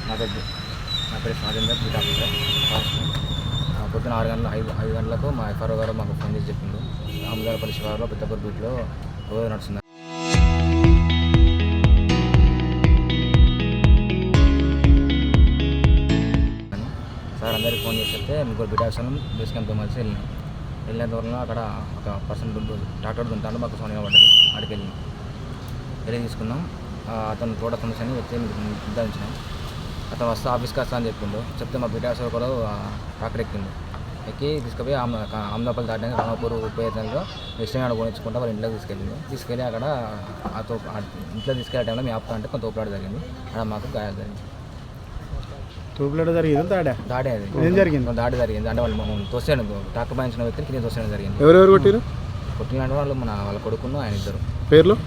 నా పేరు నా పేరు రాజేందర్ బీట్ ఆఫీసర్. పొద్దున 6 గంటలకు మా ఎఫ్ఆర్ఓ గారు మాకు ఫోన్ చేసి చెప్పిండు, ఆముదాలపల్లి శివారులో పెద్దపూర్ బీట్లో రోజు నడుస్తుంది అని. సార్ అందరికీ ఫోన్ చేసి చెప్తే ముగ్గురు బీట్ ఆఫీసర్లు బేస్ క్యాంప్తో కలిసి వెళ్ళిన దూరంలో అక్కడ ఒక పర్సన్ డాక్టర్ దుంతాను మాకు ఫోన్ ఇవ్వబడ్డది. అక్కడికి వెళ్ళి తీసుకున్నాం. అతను తోట సమస్యని వచ్చి నిర్ధారించినాం. అతను వస్తే ఆఫీస్కి వస్తా అని చెప్పిండు. చెప్తే మా బీట్ ఆఫీసర్ కూడా ట్రాక్టర్ ఎక్కి తీసుకుపోయి ఆమ్దాపల్లి దాటాక రామపూర్ ఉపయోగంలో ఇష్టమైన కొనిచ్చుకుంటా వాళ్ళ ఇంట్లోకి తీసుకెళ్ళి అక్కడ ఇంట్లో తీసుకెళ్ళే టైంలో మీ ఆపుతా అంటే కొంత తోపులాట జరిగింది. అక్కడ మాకు గాయాలు జరిగింది. తోపులాట జరిగింది. దాడి అది ఏం జరిగింది? దాడి జరిగింది అంటే వాళ్ళు తోసేయడం, ట్రాక్టర్ బాయించిన వ్యక్తిని కింద తోసేయడం జరిగింది. ఎవరెవరు కొట్టిరు? కొట్టిన వాళ్ళు వాళ్ళ కొడుకును ఆయన ఇద్దరు. పేర్లు?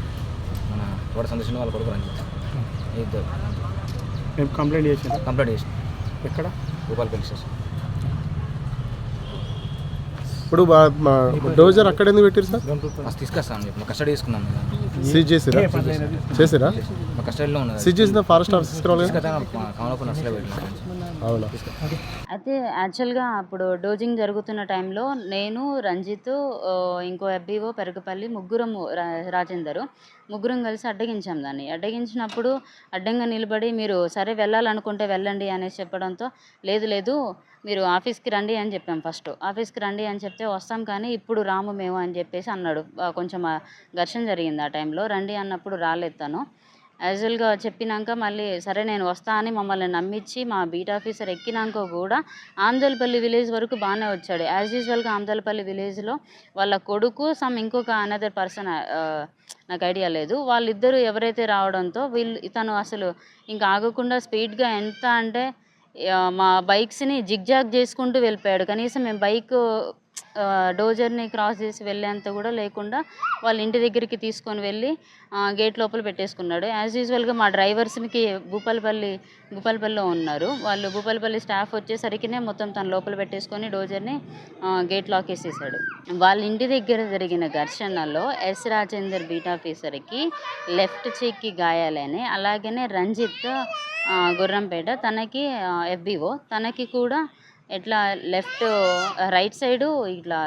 మన తోట సందర్శన వాళ్ళ కొడుకు రంజిత్, ఇద్దరు. కంప్లైంట్ చేసి ఎక్కడ? భూపాలపల్లి స్టేషన్. ఇప్పుడు డోజర్ అక్కడ ఎందుకు పెట్టారు సార్? ఫస్ట్ తీసుకొస్తాను చెప్పి మా కస్టడీ తీసుకున్నాం. సీజ్ చేసిరా? మా కస్టడీలో ఉన్నది. సీజ్ చేసిన ఫారెస్ట్ ఆఫీస్ కమలాపూర్ నర్సలో పెట్టిన. అవునా? అయితే యాక్చువల్గా అప్పుడు డోజింగ్ జరుగుతున్న టైంలో నేను, రంజిత్, ఇంకో ఎఫ్బీఓ పెరగపల్లి రాజేందరు ముగ్గురం కలిసి అడ్డగించాం దాన్ని. అడ్డగించినప్పుడు అడ్డంగా నిలబడి మీరు సరే వెళ్ళాలనుకుంటే వెళ్ళండి అనేసి చెప్పడంతో లేదు మీరు ఆఫీస్కి రండి అని చెప్పాం. ఫస్ట్ ఆఫీస్కి రండి అని చెప్తే వస్తాం కానీ ఇప్పుడు రాము మేము అని చెప్పేసి అన్నాడు. కొంచెం ఘర్షణ జరిగింది ఆ టైంలో. రండి అన్నప్పుడు రాలేదు తను. యాజువల్గా చెప్పినాక మళ్ళీ సరే నేను వస్తా అని మమ్మల్ని నమ్మించి మా బీట్ ఆఫీసర్ ఎక్కినాక కూడా ఆమ్దల్పల్లి విలేజ్ వరకు బాగానే వచ్చాడు. యాజ్ యూజువల్గా ఆమ్దల్పల్లి విలేజ్లో వాళ్ళ కొడుకు ఇంకొక అనదర్ పర్సన్, నాకు ఐడియా లేదు, వాళ్ళిద్దరూ ఎవరైతే రావడంతో ఇతను అసలు ఇంకా ఆగకుండా స్పీడ్గా ఎంత అంటే మా బైక్స్ని జిగ్జాగ్ చేసుకుంటూ వెళ్ళిపోయాడు. కనీసం మేము బైక్ డోజర్ని క్రాస్ చేసి వెళ్ళేంత కూడా లేకుండా వాళ్ళ ఇంటి దగ్గరికి తీసుకొని వెళ్ళి గేట్ లోపల పెట్టేసుకున్నాడు. యాజ్ యూజువల్గా మా డ్రైవర్స్కి భూపాలపల్లిలో ఉన్నారు. వాళ్ళు భూపాలపల్లి స్టాఫ్ వచ్చేసరికినే మొత్తం తన లోపల పెట్టేసుకొని డోజర్ని గేట్ లాక్ వేసేసాడు. వాళ్ళ ఇంటి దగ్గర జరిగిన ఘర్షణలో ఎస్ రాజేందర్ బీట్ ఆఫీసర్కి లెఫ్ట్ చెక్కి గాయాలని, అలాగనే రంజిత్ గుర్రంపేట తనకి ఎఫ్బీఓ తనకి కూడా ఎట్లా రైట్ సైడు ఇట్లా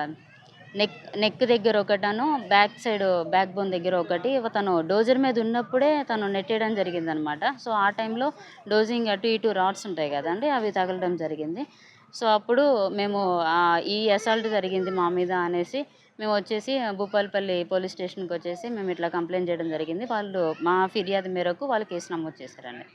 నెక్ దగ్గర ఒకటను, బ్యాక్ బోన్ దగ్గర ఒకటి తను డోజర్ మీద ఉన్నప్పుడే తను నెట్టేయడం జరిగిందనమాట. సో ఆ టైంలో డోజింగ్ అటు ఇటు రాడ్స్ ఉంటాయి కదండి, అవి తగలడం జరిగింది. సో అప్పుడు మేము ఈ అసాల్ట్ జరిగింది మా మీద అనేసి మేము వచ్చేసి భూపాలపల్లి పోలీస్ స్టేషన్కి వచ్చేసి మేము ఇట్లా కంప్లైంట్ చేయడం జరిగింది. వాళ్ళు మా ఫిర్యాదు మేరకు వాళ్ళు కేసు నమోదు చేశారండి.